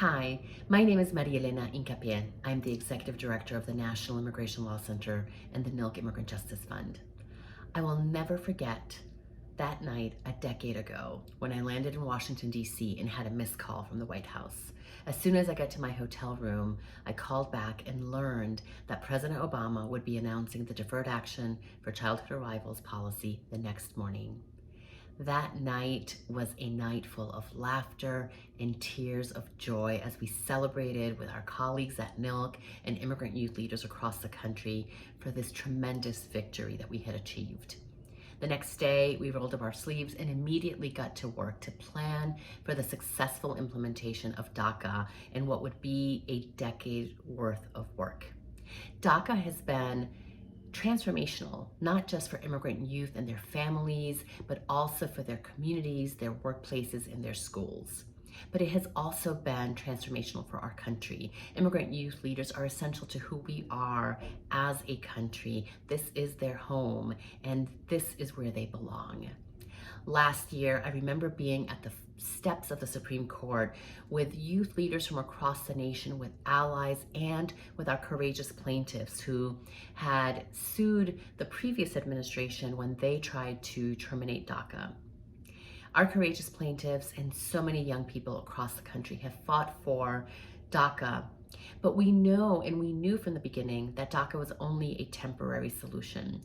Hi, my name is Marielena Hincapié. I'm the Executive Director of the National Immigration Law Center and the NILC Immigrant Justice Fund. I will never forget that night a decade ago when I landed in Washington, D.C. and had a missed call from the White House. As soon as I got to my hotel room, I called back and learned that President Obama would be announcing the Deferred Action for Childhood Arrivals policy the next morning. That night was a night full of laughter and tears of joy as we celebrated with our colleagues at NILC and immigrant youth leaders across the country for this tremendous victory that we had achieved. The next day, we rolled up our sleeves and immediately got to work to plan for the successful implementation of DACA in what would be a decade worth of work. DACA has been transformational, not just for immigrant youth and their families, but also for their communities, their workplaces, and their schools. But it has also been transformational for our country. Immigrant youth leaders are essential to who we are as a country. This is their home, and this is where they belong. Last year, I remember being at the steps of the Supreme Court with youth leaders from across the nation, with allies, and with our courageous plaintiffs who had sued the previous administration when they tried to terminate DACA. Our courageous plaintiffs and so many young people across the country have fought for DACA, but we know and we knew from the beginning that DACA was only a temporary solution.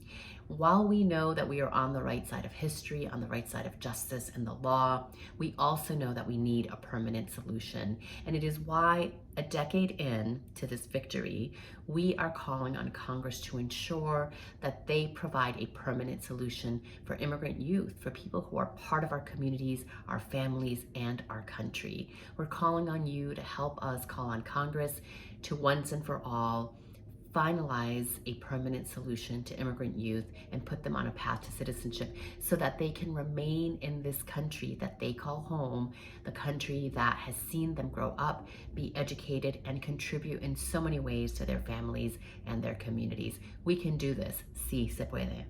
While we know that we are on the right side of history, on the right side of justice and the law, we also know that we need a permanent solution. And it is why a decade in to this victory, we are calling on Congress to ensure that they provide a permanent solution for immigrant youth, for people who are part of our communities, our families, and our country. We're calling on you to help us call on Congress to once and for all finalize a permanent solution to immigrant youth and put them on a path to citizenship so that they can remain in this country that they call home, the country that has seen them grow up, be educated, and contribute in so many ways to their families and their communities. We can do this. Sí se puede.